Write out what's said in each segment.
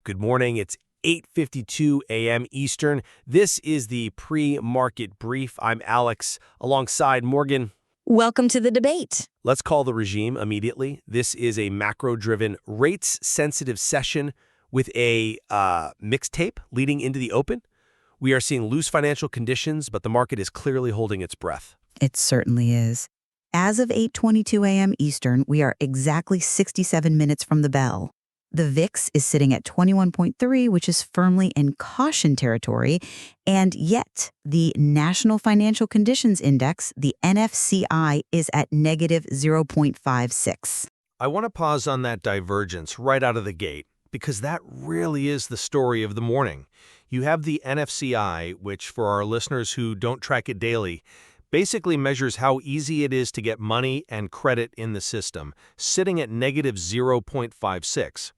Good morning. It's 8:52 a.m. Eastern. This is the pre-market brief. I'm Alex, alongside Morgan. Welcome to the debate. Let's call the regime immediately. This is a macro-driven, rates-sensitive session with a mixed tape leading into the open. We are seeing loose financial conditions, but the market is clearly holding its breath. It certainly is. As of 8:22 a.m. Eastern, we are exactly 67 minutes from the bell. The VIX is sitting at 21.3, which is firmly in caution territory, and yet the National Financial Conditions Index, the NFCI, is at negative 0.56. I want to pause on that divergence right out of the gate, because that really is the story of the morning. You have the NFCI, which for our listeners who don't track it daily, basically measures how easy it is to get money and credit in the system, sitting at negative 0.56.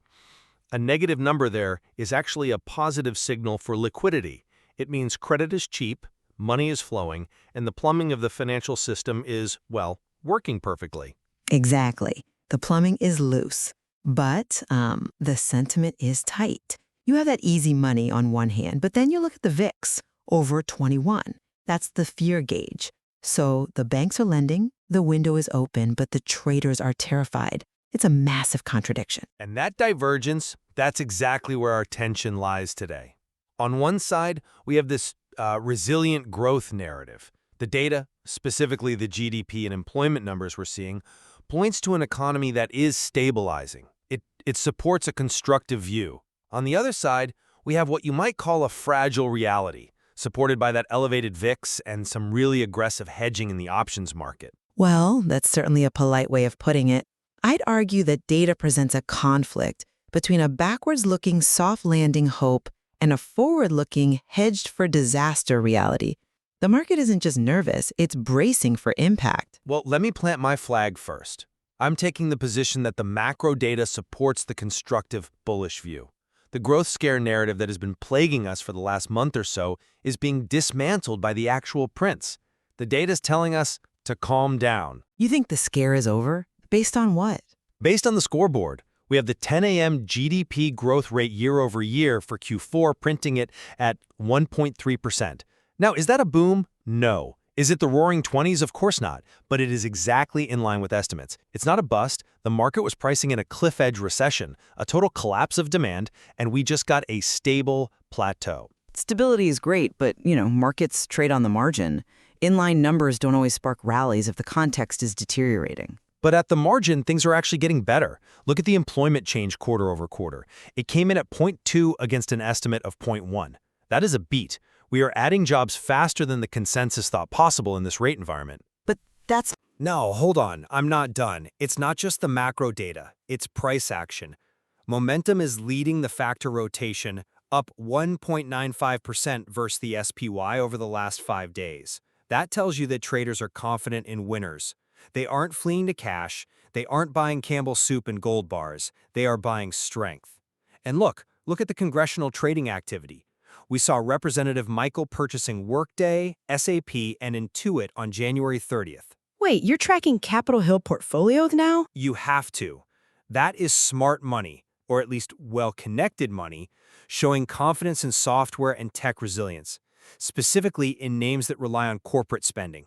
A negative number there is actually a positive signal for liquidity. It means credit is cheap, money is flowing, and the plumbing of the financial system is, well, working perfectly. Exactly. The plumbing is loose, but the sentiment is tight. You have that easy money on one hand, but then you look at the VIX, over 21. That's the fear gauge. So the banks are lending, the window is open, but the traders are terrified. It's a massive contradiction. And that divergence, that's exactly where our tension lies today. On one side, we have this resilient growth narrative. The data, specifically the GDP and employment numbers we're seeing, points to an economy that is stabilizing. It supports a constructive view. On the other side, we have what you might call a fragile reality, supported by that elevated VIX and some really aggressive hedging in the options market. Well, that's certainly a polite way of putting it. I'd argue that data presents a conflict between a backwards-looking soft landing hope and a forward-looking hedged-for-disaster reality. The market isn't just nervous, it's bracing for impact. Well, let me plant my flag first. I'm taking the position that the macro data supports the constructive, bullish view. The growth scare narrative that has been plaguing us for the last month or so is being dismantled by the actual prints. The data's telling us to calm down. You think the scare is over? Based on what? Based on the scoreboard, we have the 10 a.m. GDP growth rate year-over-year for Q4 printing it at 1.3%. Now, is that a boom? No. Is it the roaring 20s? Of course not, but it is exactly in line with estimates. It's not a bust. The market was pricing in a cliff-edge recession, a total collapse of demand, and we just got a stable plateau. Stability is great, but, markets trade on the margin. Inline numbers don't always spark rallies if the context is deteriorating. But at the margin, things are actually getting better. Look at the employment change quarter over quarter. It came in at 0.2 against an estimate of 0.1. That is a beat. We are adding jobs faster than the consensus thought possible in this rate environment. But that's... No, hold on. I'm not done. It's not just the macro data. It's price action. Momentum is leading the factor rotation, up 1.95% versus the SPY over the last 5 days. That tells you that traders are confident in winners. They aren't fleeing to cash. They aren't buying Campbell's soup and gold bars. They are buying strength. And look at the congressional trading activity. We saw Representative Michael purchasing Workday, SAP, and Intuit on January 30th. Wait, you're tracking Capitol Hill portfolios now? You have to. That is smart money, or at least well-connected money, showing confidence in software and tech resilience, specifically in names that rely on corporate spending.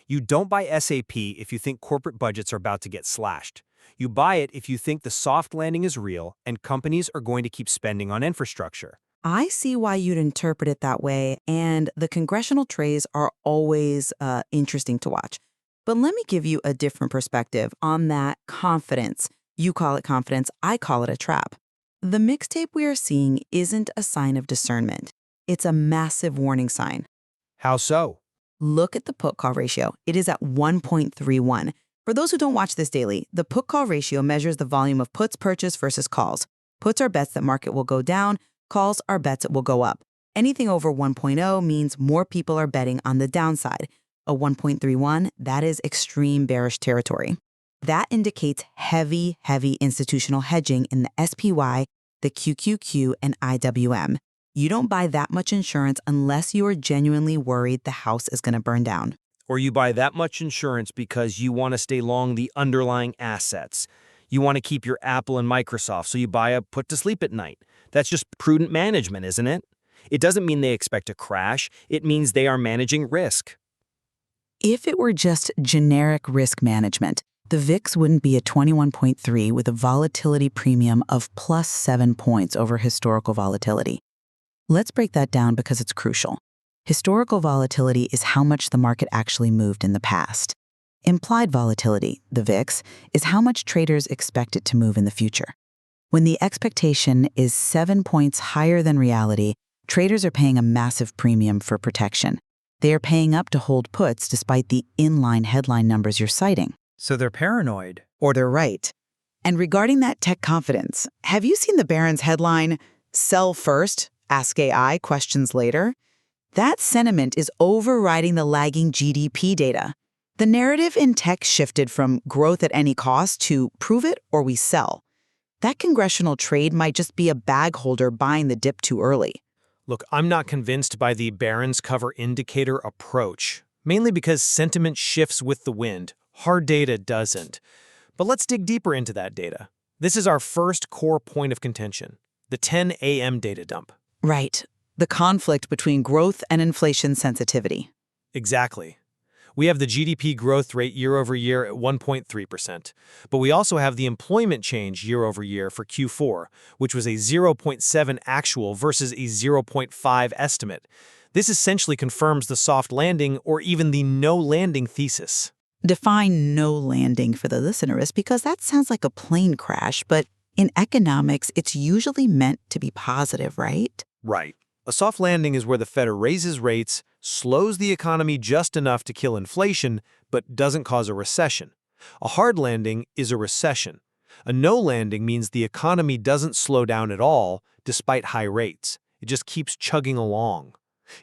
You don't buy SAP if you think corporate budgets are about to get slashed. You buy it if you think the soft landing is real and companies are going to keep spending on infrastructure. I see why you'd interpret it that way, and the congressional trades are always interesting to watch. But let me give you a different perspective on that confidence. You call it confidence, I call it a trap. The mixtape we are seeing isn't a sign of discernment. It's a massive warning sign. How so? Look at the put-call ratio. It is at 1.31. For those who don't watch this daily, the put-call ratio measures the volume of puts purchased versus calls. Puts are bets that market will go down. Calls are bets it will go up. Anything over 1.0 means more people are betting on the downside. A 1.31, that is extreme bearish territory. That indicates heavy institutional hedging in the SPY, the QQQ, and IWM. You don't buy that much insurance unless you are genuinely worried the house is going to burn down. Or you buy that much insurance because you want to stay long the underlying assets. You want to keep your Apple and Microsoft, so you buy a put to sleep at night. That's just prudent management, isn't it? It doesn't mean they expect a crash. It means they are managing risk. If it were just generic risk management, the VIX wouldn't be at 21.3 with a volatility premium of plus 7 points over historical volatility. Let's break that down because it's crucial. Historical volatility is how much the market actually moved in the past. Implied volatility, the VIX, is how much traders expect it to move in the future. When the expectation is 7 points higher than reality, traders are paying a massive premium for protection. They are paying up to hold puts despite the inline headline numbers you're citing. So they're paranoid. Or they're right. And regarding that tech confidence, have you seen the Barron's headline, "Sell first, ask AI questions later"? That sentiment is overriding the lagging GDP data. The narrative in tech shifted from growth at any cost to prove it or we sell. That congressional trade might just be a bag holder buying the dip too early. Look, I'm not convinced by the Barron's cover indicator approach, mainly because sentiment shifts with the wind. Hard data doesn't. But let's dig deeper into that data. This is our first core point of contention, the 10 a.m. data dump. Right. The conflict between growth and inflation sensitivity. Exactly. We have the GDP growth rate year-over-year at 1.3%, but we also have the employment change year-over-year for Q4, which was a 0.7 actual versus a 0.5 estimate. This essentially confirms the soft landing or even the no landing thesis. Define no landing for the listeners because that sounds like a plane crash, but in economics, it's usually meant to be positive, right? Right. A soft landing is where the Fed raises rates, slows the economy just enough to kill inflation, but doesn't cause a recession. A hard landing is a recession. A no landing means the economy doesn't slow down at all, despite high rates. It just keeps chugging along.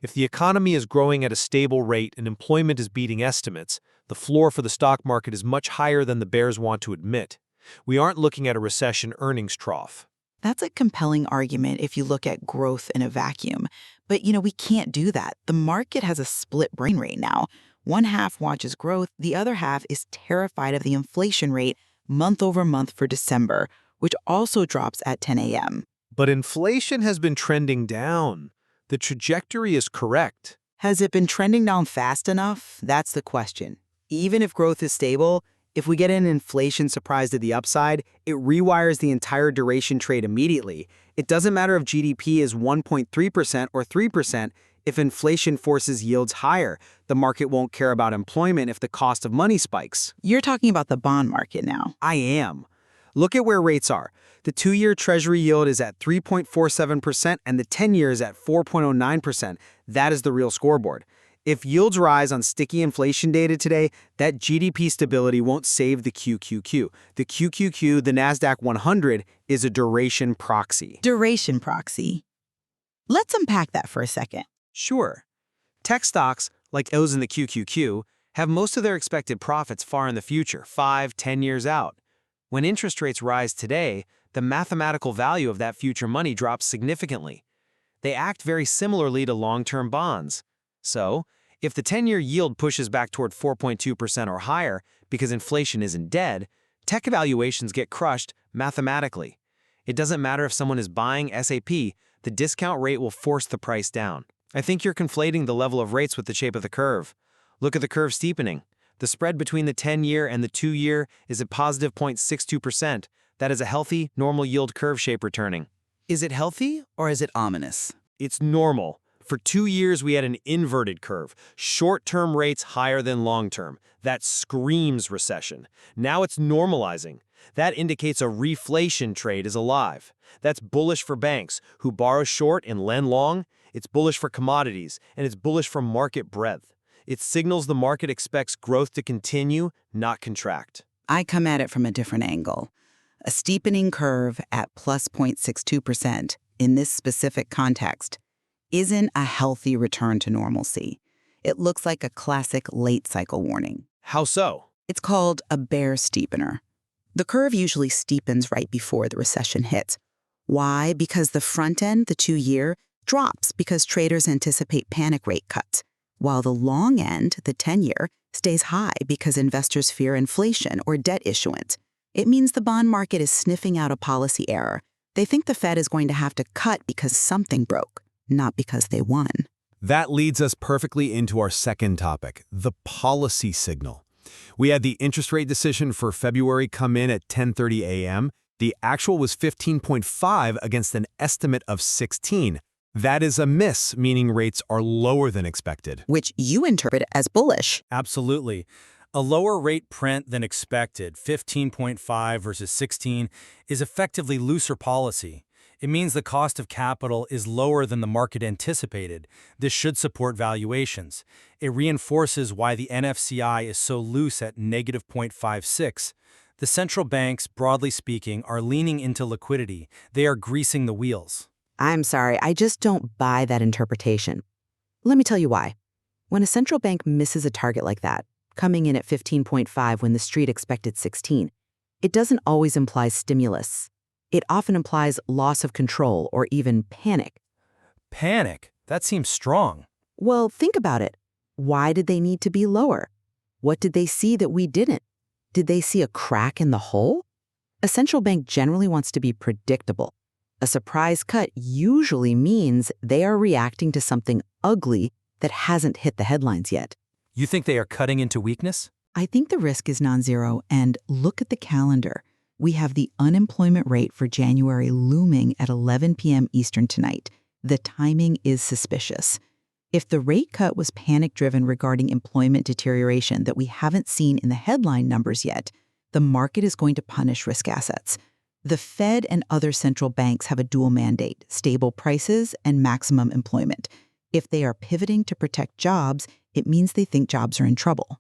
If the economy is growing at a stable rate and employment is beating estimates, the floor for the stock market is much higher than the bears want to admit. We aren't looking at a recession earnings trough. That's a compelling argument if you look at growth in a vacuum. But, we can't do that. The market has a split brain right now. One half watches growth, the other half is terrified of the inflation rate month over month for December, which also drops at 10 a.m. But inflation has been trending down. The trajectory is correct. Has it been trending down fast enough? That's the question. Even if growth is stable, if we get an inflation surprise to the upside, it rewires the entire duration trade immediately. It doesn't matter if GDP is 1.3% or 3%. If inflation forces yields higher, the market won't care about employment if the cost of money spikes. You're talking about the bond market now. I am. Look at where rates are. The 2-year Treasury yield is at 3.47% and the 10-year is at 4.09%. That is the real scoreboard. If yields rise on sticky inflation data today, that GDP stability won't save the QQQ. The QQQ, the NASDAQ 100, is a duration proxy. Duration proxy. Let's unpack that for a second. Sure. Tech stocks, like those in the QQQ, have most of their expected profits far in the future, 5-10 years out. When interest rates rise today, the mathematical value of that future money drops significantly. They act very similarly to long-term bonds. So, if the 10-year yield pushes back toward 4.2% or higher because inflation isn't dead, tech valuations get crushed mathematically. It doesn't matter if someone is buying SAP, the discount rate will force the price down. I think you're conflating the level of rates with the shape of the curve. Look at the curve steepening. The spread between the 10-year and the 2-year is at positive 0.62%. That is a healthy, normal yield curve shape returning. Is it healthy or is it ominous? It's normal. For 2 years, we had an inverted curve. Short-term rates higher than long-term. That screams recession. Now it's normalizing. That indicates a reflation trade is alive. That's bullish for banks, who borrow short and lend long. It's bullish for commodities, and it's bullish for market breadth. It signals the market expects growth to continue, not contract. I come at it from a different angle. A steepening curve at plus 0.62% in this specific context isn't a healthy return to normalcy. It looks like a classic late cycle warning. How so? It's called a bear steepener. The curve usually steepens right before the recession hits. Why? Because the front end, the 2-year, drops because traders anticipate panic rate cuts, while the long end, the 10-year, stays high because investors fear inflation or debt issuance. It means the bond market is sniffing out a policy error, They think the Fed is going to have to cut because something broke, not because they won. That leads us perfectly into our second topic, the policy signal. We had the interest rate decision for February come in at 10:30 a.m. The actual was 15.5 against an estimate of 16. That is a miss, meaning rates are lower than expected. Which you interpret as bullish. Absolutely. A lower rate print than expected, 15.5 versus 16, is effectively looser policy. It means the cost of capital is lower than the market anticipated. This should support valuations. It reinforces why the NFCI is so loose at negative 0.56. The central banks, broadly speaking, are leaning into liquidity. They are greasing the wheels. I'm sorry, I just don't buy that interpretation. Let me tell you why. When a central bank misses a target like that, coming in at 15.5 when the street expected 16, it doesn't always imply stimulus. It often implies loss of control or even panic. Panic? That seems strong. Well, think about it. Why did they need to be lower? What did they see that we didn't? Did they see a crack in the hull? A central bank generally wants to be predictable. A surprise cut usually means they are reacting to something ugly that hasn't hit the headlines yet. You think they are cutting into weakness? I think the risk is non-zero, and look at the calendar. We have the unemployment rate for January looming at 11 p.m. Eastern tonight. The timing is suspicious. If the rate cut was panic-driven regarding employment deterioration that we haven't seen in the headline numbers yet, the market is going to punish risk assets. The Fed and other central banks have a dual mandate: stable prices and maximum employment. If they are pivoting to protect jobs, it means they think jobs are in trouble.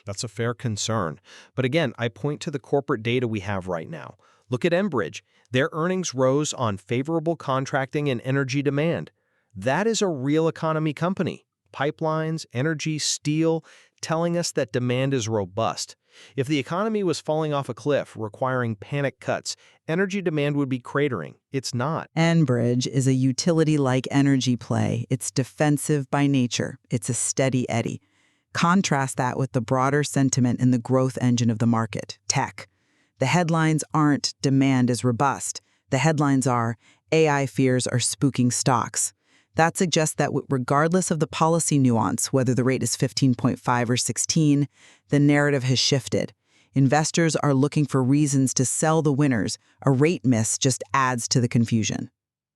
That's a fair concern. But again, I point to the corporate data we have right now. Look at Enbridge. Their earnings rose on favorable contracting and energy demand. That is a real economy company. Pipelines, energy, steel, telling us that demand is robust. If the economy was falling off a cliff, requiring panic cuts, energy demand would be cratering. It's not. Enbridge is a utility-like energy play. It's defensive by nature. It's a steady eddy. Contrast that with the broader sentiment in the growth engine of the market, tech. The headlines aren't "demand is robust." The headlines are "AI fears are spooking stocks." That suggests that regardless of the policy nuance, whether the rate is 15.5 or 16, the narrative has shifted. Investors are looking for reasons to sell the winners. A rate miss just adds to the confusion.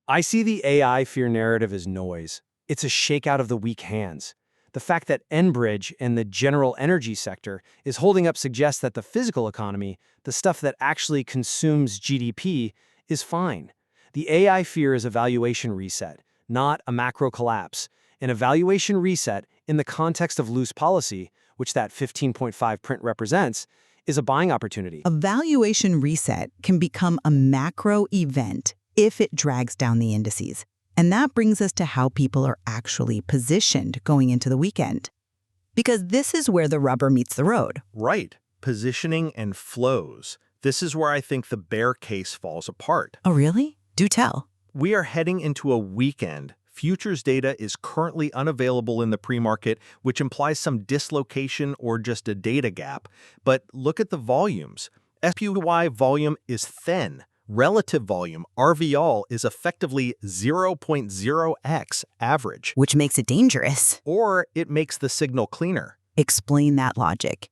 I see the AI fear narrative as noise. It's a shakeout of the weak hands. The fact that Enbridge and the general energy sector is holding up suggests that the physical economy, the stuff that actually consumes GDP, is fine. The AI fear is a valuation reset, not a macro collapse. An evaluation reset in the context of loose policy, which that 15.5 print represents, is a buying opportunity. A valuation reset can become a macro event if it drags down the indices. And that brings us to how people are actually positioned going into the weekend. Because this is where the rubber meets the road. Right. Positioning and flows. This is where I think the bear case falls apart. Oh, really? Do tell. We are heading into a weekend. Futures data is currently unavailable in the pre-market, which implies some dislocation or just a data gap. But look at the volumes. SPY volume is thin. Relative volume, RVL, is effectively 0.0x average. Which makes it dangerous. Or it makes the signal cleaner. Explain that logic.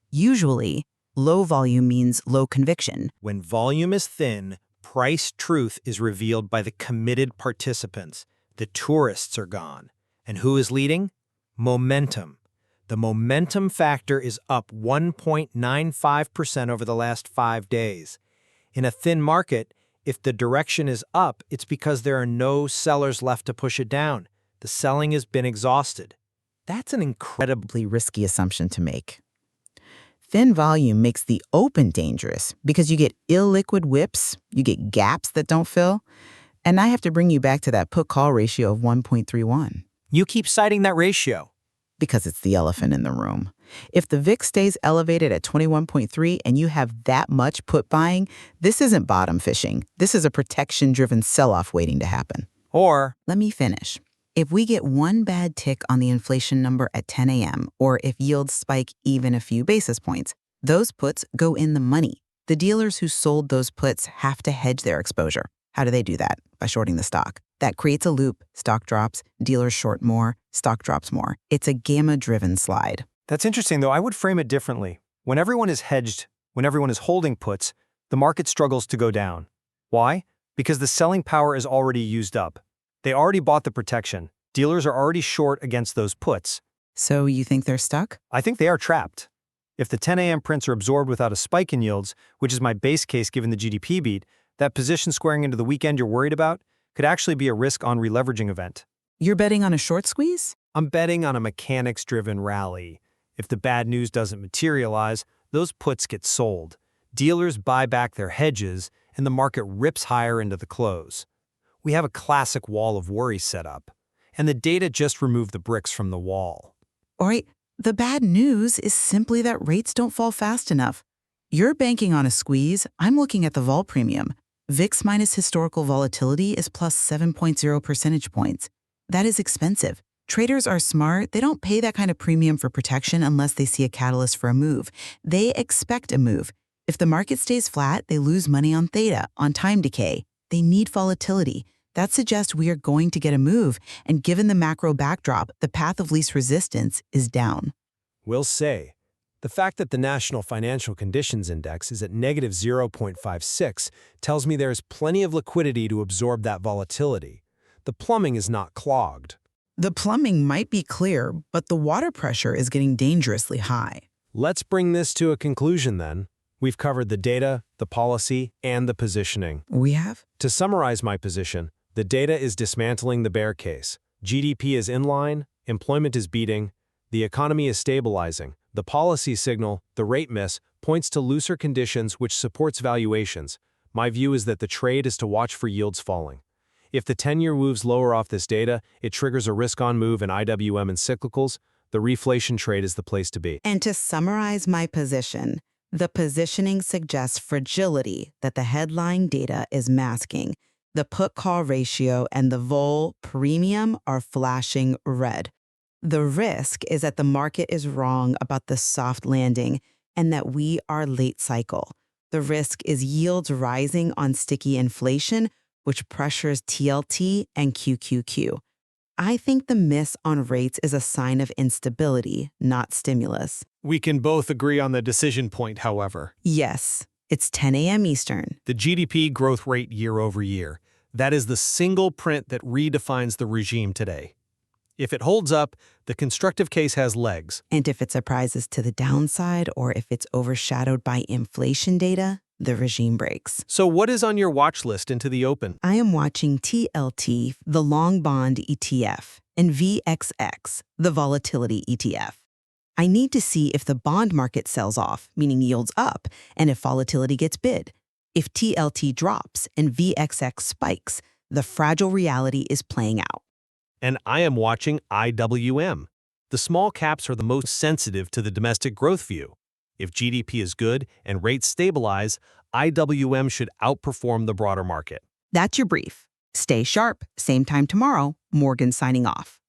Usually, low volume means low conviction. When volume is thin, price truth is revealed by the committed participants. The tourists are gone. And who is leading? Momentum. The momentum factor is up 1.95% over the last 5 days. In a thin market, if the direction is up, it's because there are no sellers left to push it down. The selling has been exhausted. That's an incredibly Risky assumption to make. Thin volume makes the open dangerous because you get illiquid whips, you get gaps that don't fill, and I have to bring you back to that put-call ratio of 1.31. You keep citing that ratio. Because it's the elephant in the room. If the VIX stays elevated at 21.3 and you have that much put buying, this isn't bottom fishing. This is a protection-driven sell-off waiting to happen. Or, Let me finish. If we get one bad tick on the inflation number at 10 a.m., or if yields spike even a few basis points, those puts go in the money. The dealers who sold those puts have to hedge their exposure. How do they do that? By shorting the stock. That creates a loop. Stock drops, dealers short more, stock drops more. It's a gamma-driven slide. That's interesting, though. I would frame it differently. When everyone is hedged, when everyone is holding puts, the market struggles to go down. Why? Because the selling power is already used up. They already bought the protection. Dealers are already short against those puts. So you think they're stuck? I think they are trapped. If the 10 a.m. prints are absorbed without a spike in yields, which is my base case given the GDP beat, that position squaring into the weekend you're worried about could actually be a risk-on releveraging event. You're betting on a short squeeze? I'm betting on a mechanics-driven rally. If the bad news doesn't materialize, those puts get sold. Dealers buy back their hedges, and the market rips higher into the close. We have a classic wall of worry set up, and the data just removed the bricks from the wall. All right, the bad news is simply that rates don't fall fast enough. You're banking on a squeeze. I'm looking at the vol premium. VIX minus historical volatility is plus 7.0 percentage points. That is expensive. Traders are smart. They don't pay that kind of premium for protection unless they see a catalyst for a move. They expect a move. If the market stays flat, they lose money on theta, on time decay. They need volatility. That suggests we are going to get a move, and given the macro backdrop, the path of least resistance is down. We'll say. The fact that the National Financial Conditions Index is at negative 0.56 tells me there is plenty of liquidity to absorb that volatility. The plumbing is not clogged. The plumbing might be clear, but the water pressure is getting dangerously high. Let's bring this to a conclusion then. We've covered the data, the policy, and the positioning. We have? To summarize my position, the data is dismantling the bear case. GDP is in line, employment is beating, the economy is stabilizing. The policy signal, the rate miss, points to looser conditions which supports valuations. My view is that the trade is to watch for yields falling. If the 10-year moves lower off this data, it triggers a risk-on move in IWM and cyclicals. The reflation trade is the place to be. And to summarize my position, the positioning suggests fragility that the headline data is masking. The put-call ratio and the vol premium are flashing red. The risk is that the market is wrong about the soft landing and that we are late cycle. The risk is yields rising on sticky inflation, which pressures TLT and QQQ. I think the miss on rates is a sign of instability, not stimulus. We can both agree on the decision point, however. Yes, it's 10 a.m. Eastern. The GDP growth rate year over year. That is the single print that redefines the regime today. If it holds up, the constructive case has legs. And if it surprises to the downside or if it's overshadowed by inflation data, the regime breaks. So what is on your watch list into the open? I am watching TLT, the long bond ETF, and VXX, the volatility ETF. I need to see if the bond market sells off, meaning yields up, and if volatility gets bid. If TLT drops and VXX spikes, the fragile reality is playing out. And I am watching IWM. The small caps are the most sensitive to the domestic growth view. If GDP is good and rates stabilize, IWM should outperform the broader market. That's your brief. Stay sharp. Same time tomorrow. Morgan signing off.